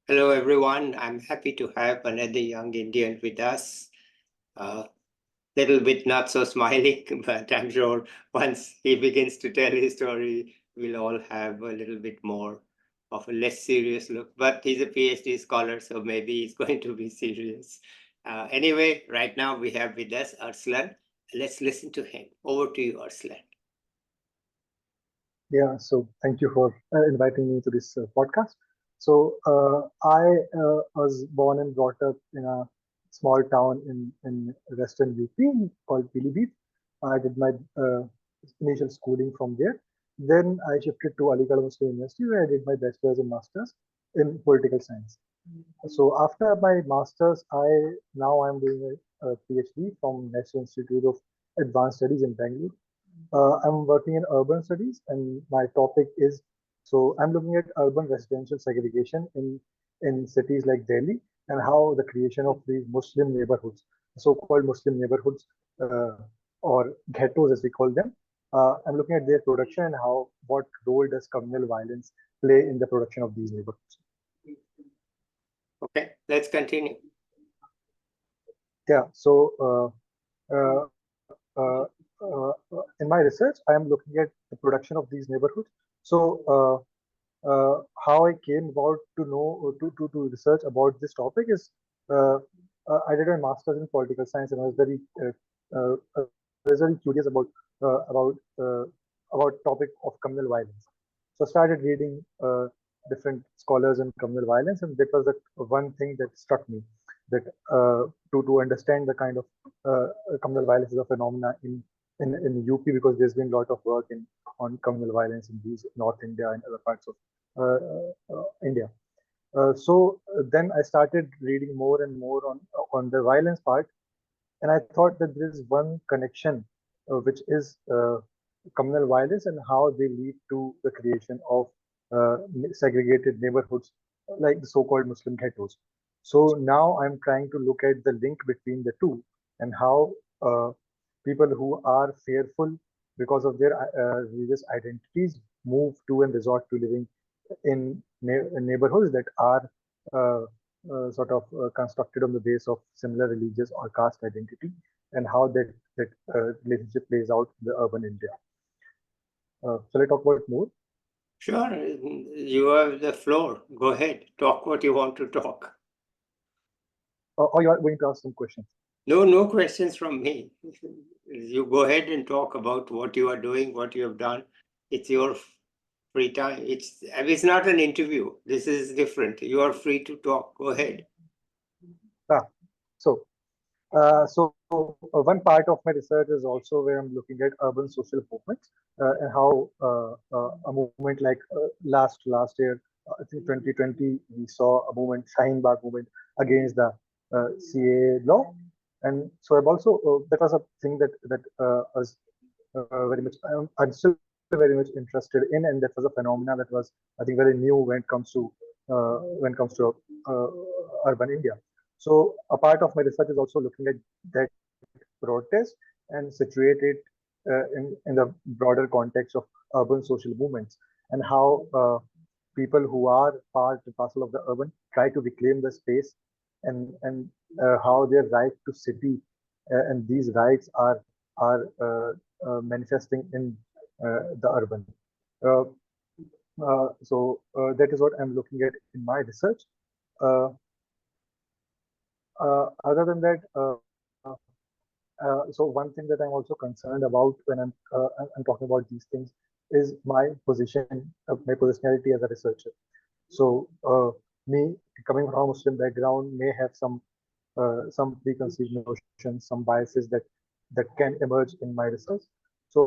Hello, everyone. I'm happy to have another young Indian with us. Little bit not so smiling, but I'm sure once he begins to tell his story, we'll all have a little bit more of a less serious look. But he's a PhD scholar, so maybe he's going to be serious. Anyway, right now we have with us Arslan. Let's listen to him. Over to you, Arslan. Yeah, so thank you for inviting me to this podcast. I was born and brought up in a small town in western UP called Pilibhit. I did my initial schooling from there. Then I shifted to Aligarh Muslim University where I did my bachelor's and master's in political science. So after my master's, I'm doing a PhD from National Institute of Advanced Studies in Bangalore. I'm working in urban studies, and my topic is I'm looking at urban residential segregation in cities like Delhi and how the creation of these Muslim neighborhoods, so-called Muslim neighborhoods, or ghettos as we call them. I'm looking at their production and how what role does communal violence play in the production of these neighborhoods. Okay, let's continue. Yeah. Uh, uh, in my research, I am looking at the production of these neighborhoods. How I came about to know to research about this topic is I did a master's in political science and I was very curious about topic of communal violence. So I started reading different scholars in communal violence, and that was the one thing that struck me that to understand the kind of communal violence is a phenomena in UP, because there's been a lot of work on communal violence in these North India and other parts of India. Then I started reading more and more on the violence part, and I thought that there is one connection, which is communal violence and how they lead to the creation of segregated neighborhoods like the so-called Muslim ghettos. So now I'm trying to look at the link between the two and how people who are fearful because of their religious identities move to and resort to living in neighborhoods that are constructed on the base of similar religious or caste identity, and how that relationship plays out in the urban India. Shall I talk about more? Sure, you have the floor. Go ahead, talk what you want to talk. Or you are going to ask some questions? No questions from me. You go ahead and talk about what you are doing, what you have done. It's your free time. It's not an interview. This is different. You are free to talk. Go ahead. Ah, so one part of my research is also where I'm looking at urban social movements and how a movement like last year, I think 2020, we saw a movement, Shaheen Bagh movement, against the CAA law, and so I've also that was a thing that was very much I'm still very much interested in, and that was a phenomena that was, I think, very new when it comes to urban India. So a part of my research is also looking at that protest and situate it in the broader context of urban social movements, and how people who are part and parcel of the urban try to reclaim the space, and how their right to city and these rights are manifesting in the urban. Uh, that is what I'm looking at in my research. Uh, Other than that, so one thing that I'm also concerned about when I'm talking about these things is my positionality as a researcher. So me coming from a Muslim background may have some preconceived notions, some biases that can emerge in my research. So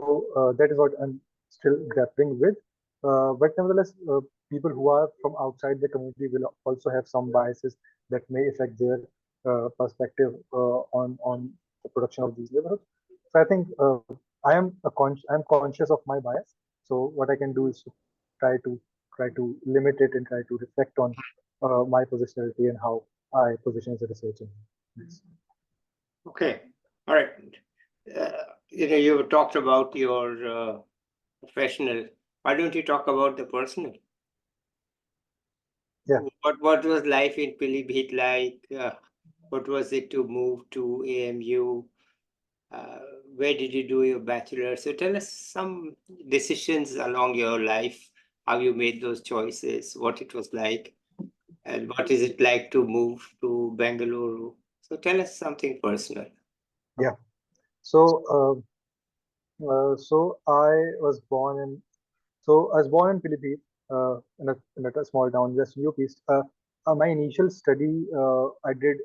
that is what I'm still grappling with. But nevertheless, people who are from outside the community will also have some biases that may affect their perspective on the production of these neighborhoods. So I think I'm conscious of my bias. So what I can do is to try to try to limit it and try to reflect on my positionality and how I position as a researcher. Yes. Okay. All right. You talked about your professional. Why don't you talk about the personal? Yeah. What was life in Pilibhit like? What was it to move to AMU? Uh, where did you do your bachelor? So tell us some decisions along your life, how you made those choices, what it was like, and what is it like to move to Bengaluru. So tell us something personal. Yeah. So, so I was born in Philippines, in a small town just UP. My initial study, I did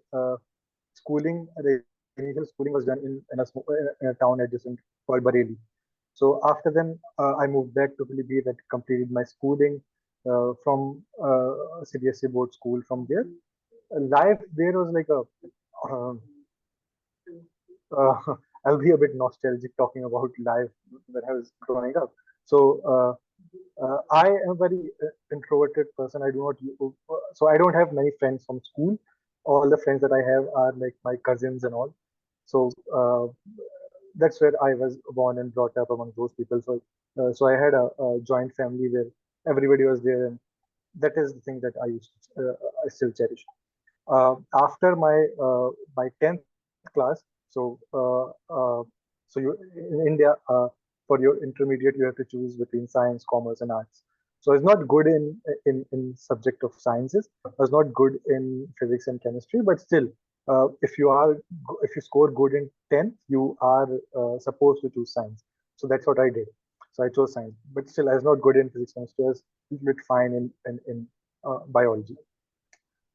schooling. The initial schooling was done in a town adjacent called Bareilly. So after then, I moved back to Philippines and completed my schooling from CBSE board school. From there, life there was like a uh, uh, I'll be a bit nostalgic talking about life when I was growing up. So I am a very introverted person. I do not, so I don't have many friends from school. All the friends that I have are like my cousins and all. So that's where I was born and brought up among those people. So I had a joint family where everybody was there, and that is the thing that I still cherish. After my 10th class, so you in India, for your intermediate you have to choose between science, commerce, and arts. So I was not good in subject of sciences. I was not good in physics and chemistry, but still, if you score good in 10th, you are supposed to choose science. So that's what I did. So I chose science, but still I was not good in physics, chemistry. I was a little bit fine in biology.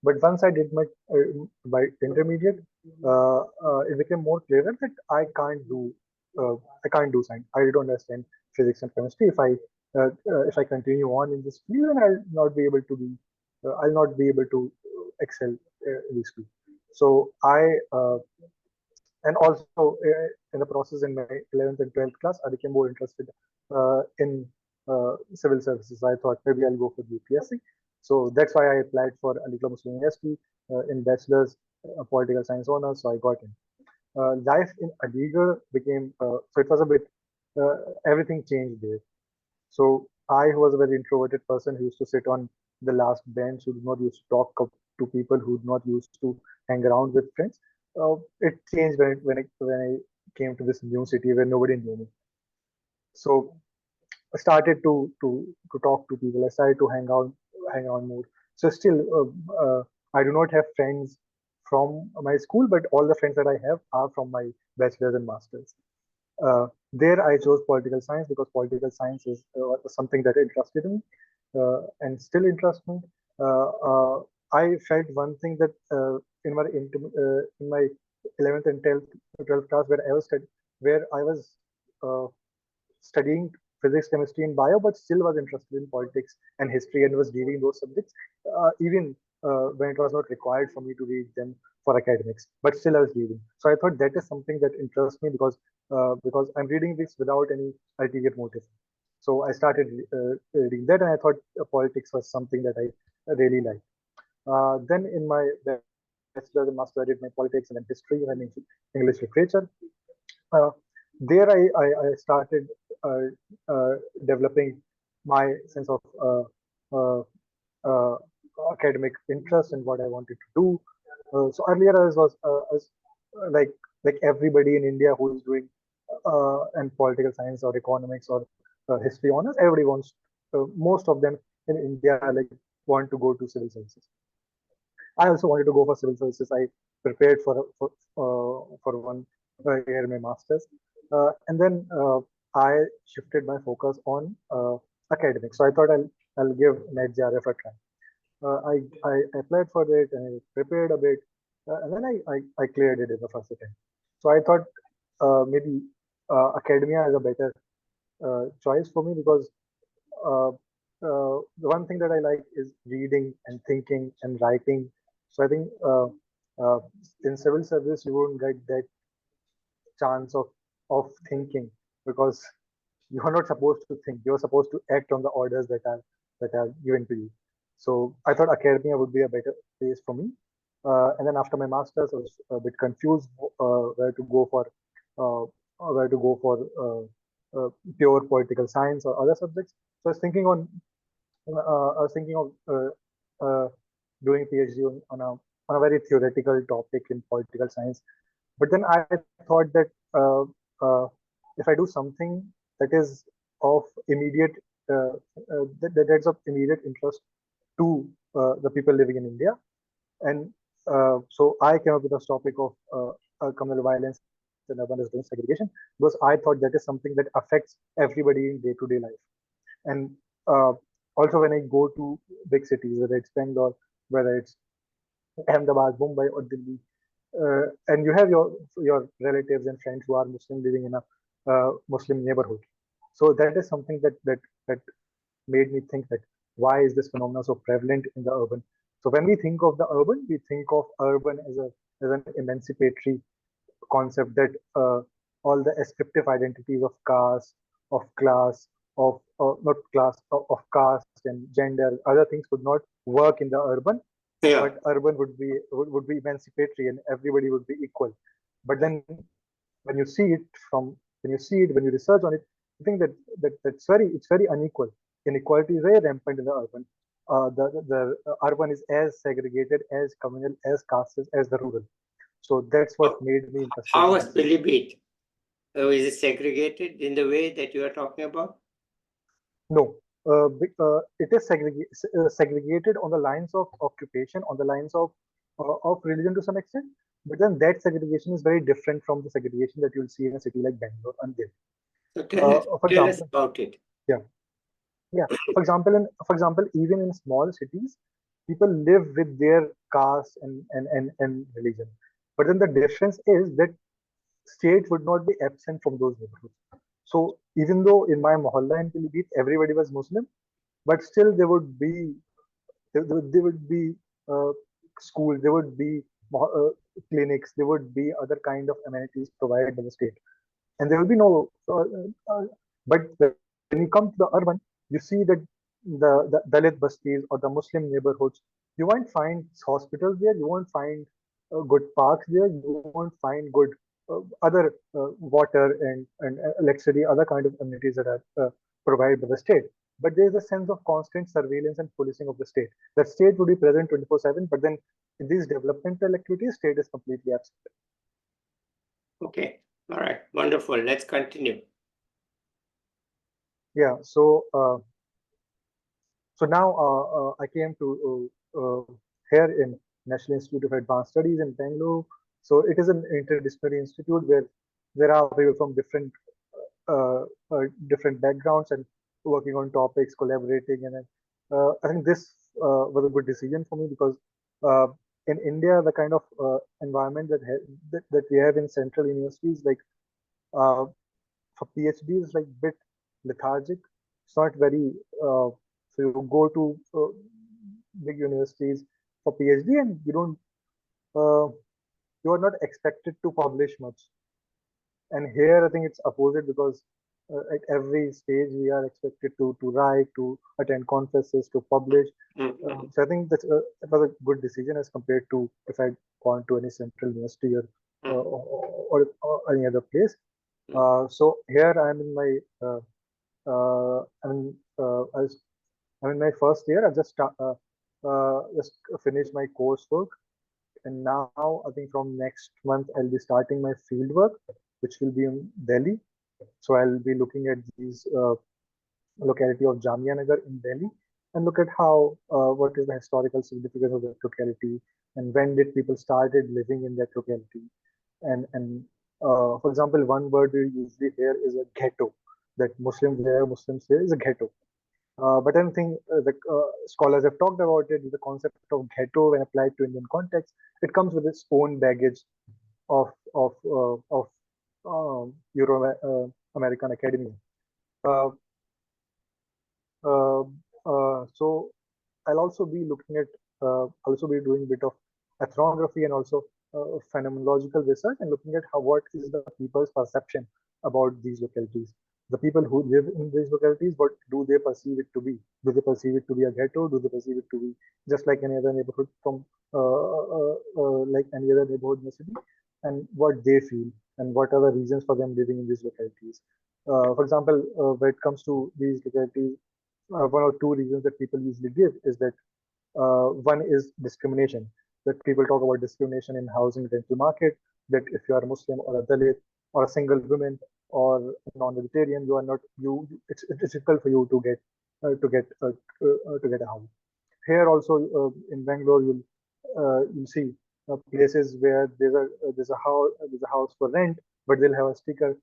But once I did my intermediate, it became more clearer that I can't do science. I don't understand physics and chemistry. If I continue on in this field, then I'll not be able to excel in this field. So and also in the process in my 11th and 12th class, I became more interested in civil services. I thought maybe I'll go for the UPSC. So that's why I applied for Aligarh Muslim University in bachelor's political science honors. So I got in. Life in Aligarh became so it was a bit uh, everything changed there. So I, who was a very introverted person, who used to sit on the last bench, who did not used to to people, who did not used to hang around with friends. It changed when I came to this new city where nobody knew me. So I started to talk to people. I started to hang out more. So still, I do not have friends from my school, but all the friends that I have are from my bachelor's and master's. There, I chose political science because political science is something that interested me and still interests me. Uh, uh, I felt one thing that in my 11th and 12th class where I was uh, studying physics, chemistry, and bio, but still was interested in politics and history and was reading those subjects, even when it was not required for me to read them for academics. But still, I was reading. So I thought that is something that interests me because I'm reading this without any ulterior motive. So I started reading that, and I thought politics was something that I really liked. Then in my bachelor's and master, I did my politics and then history and then English literature. Uh, there I started uh, developing my sense of uh, uh, academic interest in what I wanted to do. So earlier I was like everybody in India who is doing and political science or economics or history honors, everybody wants most of them in India like want to go to civil services. I also wanted to go for civil services. I prepared for one year my masters, and then I shifted my focus on academics. So I thought I'll give NET JRF a try. I applied for it and I prepared a bit, and then I cleared it in the first attempt. So I thought maybe academia is a better choice for me because the one thing that I like is reading and thinking and writing. So I think uh, in civil service you won't get that chance of thinking because you are not supposed to think. You're supposed to act on the orders that are given to you. So I thought academia would be a better place for me. And then after my masters, I was a bit confused where to go for uh, where to go for pure political science or other subjects. So I was thinking of doing PhD on a very theoretical topic in political science. But then I thought that uh, if I do something that is of immediate that's of immediate interest to the people living in India, and so I came up with this topic of communal violence and urban residence segregation because I thought that is something that affects everybody in day-to-day life. And uh, also when I go to big cities, whether it's Bangalore, whether it's Ahmedabad, Mumbai, or Delhi, and you have your relatives and friends who are Muslim living in a Muslim neighborhood. So that is something that made me think that why is this phenomenon so prevalent in the urban? So when we think of the urban, we think of urban as an emancipatory concept that all the ascriptive identities of caste, of class, of not class, of caste and gender, other things would not work in the urban, Yeah. but urban would be emancipatory and everybody would be equal. But then when you see it when you research on it, you think that it's very unequal. Inequality is very rampant in the urban. The urban is as segregated, as communal, as caste as the rural. So that's what So made me interested how in was this. Pilibhit? Is it segregated in the way that you are talking about? No, it is segregated on the lines of occupation, on the lines of religion to some extent. But then that segregation is very different from the segregation that you'll see in a city like Bangalore and Delhi. So For tell us example, about it. yeah, yeah. For example, even in small cities, people live with their caste and religion. But then the difference is that state would not be absent from those neighborhoods. So even though in my mohalla in Pilibhit everybody was Muslim, but still there would be uh, schools, there would be clinics, there would be other kind of amenities provided by the state, and there will be no. But when you come to the urban, you see that the Dalit bastis or the Muslim neighborhoods, you won't find hospitals there, you won't find good parks there, you won't find good other water and electricity, other kind of amenities that are provided by the state. But there is a sense of constant surveillance and policing of the state. The state would be present 24/7, but then in these developmental activities, state is completely absent. Okay. All right. Wonderful. Let's continue. Yeah. So now I came to here in National Institute of Advanced Studies in Bangalore. So it is an interdisciplinary institute where there are people from different backgrounds and working on topics, collaborating, and I think this was a good decision for me because uh, in India the kind of environment that we have in central universities, like uh, for PhD, is like bit lethargic. It's not very so you go to big universities for PhD and uh, you are not expected to publish much. And here I think it's opposite because at every stage we are expected to write, to attend conferences, to publish. So I think that was a good decision as compared to if I'd gone to any central university or any other place. So here I'm in my I'm in my first year. Just finished my coursework, and now I think from next month I'll be starting my field work, which will be in Delhi. So I'll be looking at these locality of Jamia Nagar in Delhi and look at how what is the historical significance of that locality and when did people started living in that locality. And for example, one word we usually hear is a ghetto, that Muslims there, Muslims here is a ghetto. But I think the scholars have talked about it. The concept of ghetto, when applied to Indian context, it comes with its own baggage of Euro American academia. Uh, uh, so I'll also be looking at also be doing a bit of ethnography and also phenomenological research and looking at how what is the people's perception about these localities. The people who live in these localities, what do they perceive it to be? Do they perceive it to be a ghetto? Do they perceive it to be just like any other neighborhood from like any other neighborhood in the city? And what they feel and what are the reasons for them living in these localities? For example, when it comes to these localities, one or two reasons that people usually give is that One is discrimination. That people talk about discrimination in housing rental market. That if you are a Muslim or a Dalit or a single woman or a non-vegetarian, you are not you. It's difficult for you to get a house. Here also in Bangalore, you'll see places where there's a house for rent, but they'll have a sticker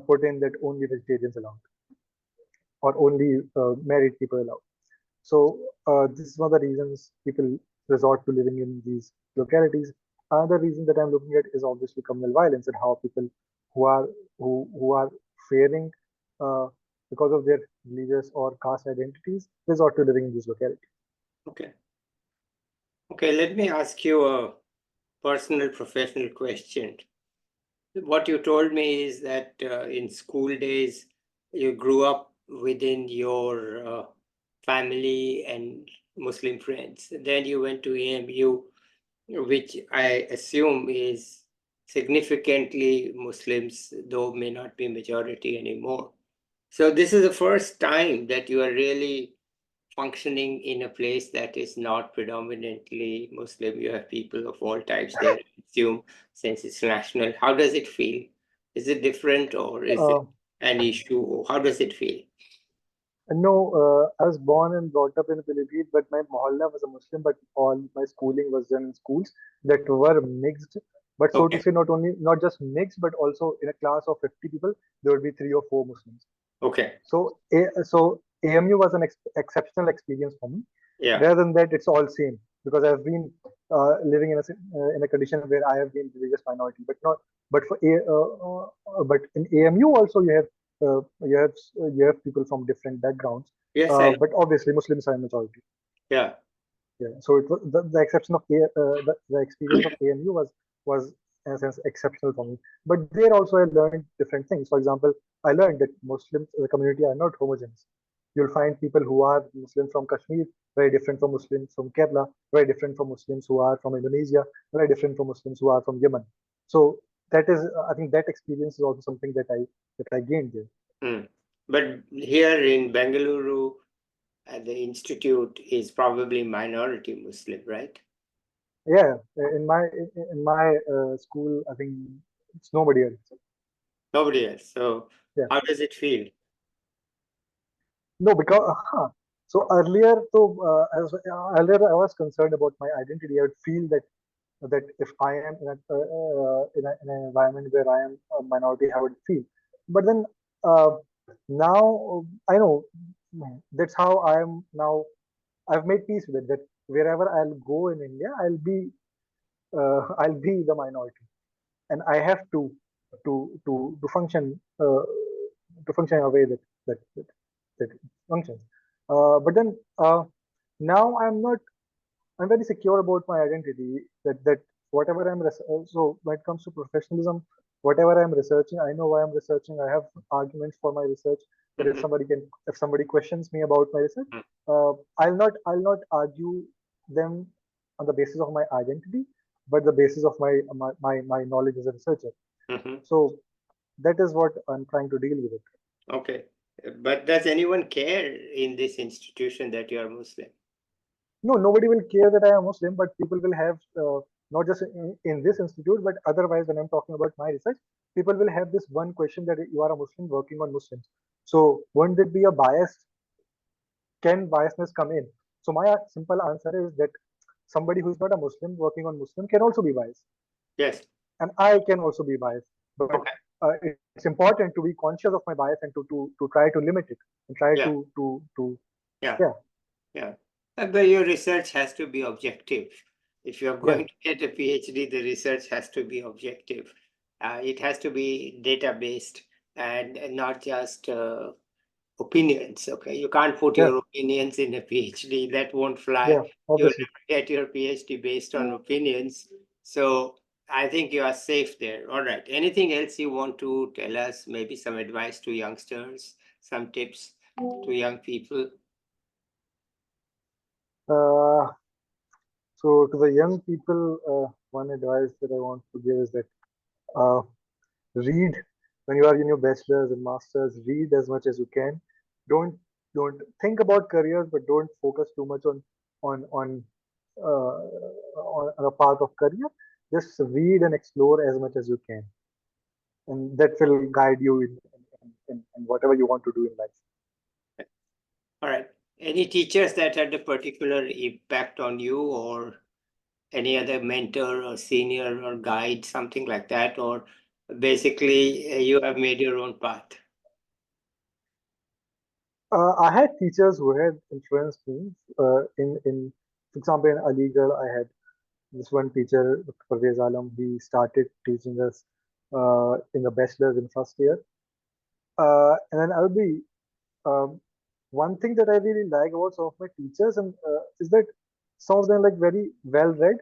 put in that only vegetarians allowed or only married people allowed. So this is one of the reasons people resort to living in these localities. Another reason that I'm looking at is obviously communal violence and how people who are who are fearing uh, because of their religious or caste identities resort to living in these localities. Okay. Okay, let me ask you a personal professional question. What you told me is that in school days, you grew up within your family and Muslim friends. Then you went to AMU, which I assume is significantly Muslims, though may not be majority anymore. So this is the first time that you are really functioning in a place that is not predominantly Muslim. You have people of all types there, I assume, since it's national. How does it feel? Is it different or is it Uh, an issue? How does it feel? no, I was born and brought up in the Philippines, but my mohalla was a Muslim, but all my schooling was done in schools that were mixed. But so to Okay, say, not just mixed, but also in a class of 50 people, there would be three or four Muslims. okay, So AMU was an exceptional experience for me. yeah, Rather than that, it's all same because I've been living in a condition where I have been religious minority, but not. But but in AMU also you have people from different backgrounds. yes, I know. But obviously Muslims are majority. Yeah, Yeah. So it was the exception of the experience of AMU was in a sense exceptional for me. But there also I learned different things. For example, I learned that Muslims the community are not homogeneous. You'll find people who are Muslim from Kashmir very different from Muslims from Kerala, very different from Muslims who are from Indonesia, very different from Muslims who are from Yemen. So that is, I think, that experience is also something that I gained there. mm. But here in Bengaluru, the institute is probably minority Muslim, right? Yeah, in my school, I think it's nobody else. Nobody else. So Yeah. how does it feel? No, because so earlier I was concerned about my identity. I would feel that if I am in an environment where I am a minority, how would it feel? But then uh, now I know that's how I am now. I've made peace with it. That wherever I'll go in India, I'll be the minority, and I have to function in a way that functions. But then now I'm very secure about my identity that whatever so when it comes to professionalism, whatever I'm researching, I know why I'm researching. I have arguments for my research. That Mhm, if somebody questions me about my research, mhm, I'll not argue them on the basis of my identity, but the basis of my knowledge as a researcher. mhm. So that is what I'm trying to deal with it. Okay. But does anyone care in this institution that you are Muslim? No, nobody will care that I am Muslim, but people will have not just in this institute, but otherwise, when I'm talking about my research, people will have this one question that you are a Muslim working on Muslims. So, won't it be a bias? Can biasness come in? So, my simple answer is that somebody who is not a Muslim working on Muslim can also be biased, Yes. and I can also be biased. But Okay. it's important to be conscious of my bias and to try to limit it and try Yeah. to Yeah. yeah Yeah. But your research has to be objective. If you're yeah going to get a PhD, the research has to be objective. It has to be data-based and not just opinions. Okay. You can't put yeah your opinions in a PhD. That won't fly. yeah You'll obviously. never get your PhD based on opinions. So I think you are safe there. All right. Anything else you want to tell us? Maybe some advice to youngsters, some tips to young people? Uh, So to the young people, one advice that I want to give is that uh, read when you are in your bachelor's and masters. Read as much as you can. Don't don't think about careers, but don't focus too much on on a path of career, just read and explore as much as you can, and that will guide you in whatever you want to do in life. All right. Any teachers that had a particular impact on you, or any other mentor or senior or guide, something like that, or basically you have made your own path? I had teachers who had influenced me. For example, in Aligarh, I had this one teacher, Dr. Parvez Alam. He started teaching us in the bachelor's in first year. And then I would be one thing that I really like about some of my teachers and is that some of them like very well read.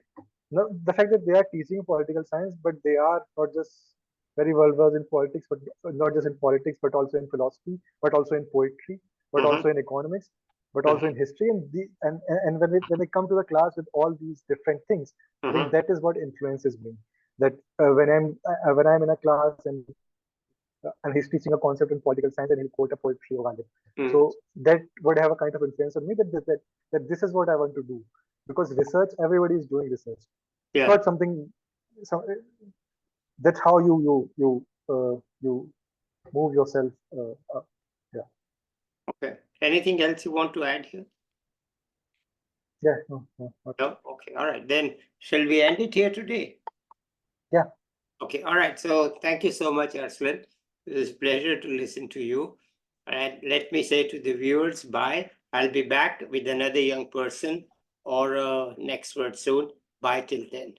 No, the fact that they are teaching political science, but they are not just very well versed in politics, but not just in politics, but also in philosophy, but also in poetry, but also in economics, but also in history. And when they come to the class with all these different things, I think that is what influences me. That when I'm in a class and he's teaching a concept in political science and he'll quote a poetry of Aligarh. So that would have a kind of influence on me that this is what I want to do, because research, everybody is doing research. It's not something. That's how you move yourself. Yeah. Okay. Anything else you want to add here? Yeah. No. Okay. All right. Then shall we end it here today? Yeah. Okay. All right. So thank you so much, Arslan. It was a pleasure to listen to you. And let me say to the viewers, bye. I'll be back with another young person or an expert soon. Bye till then.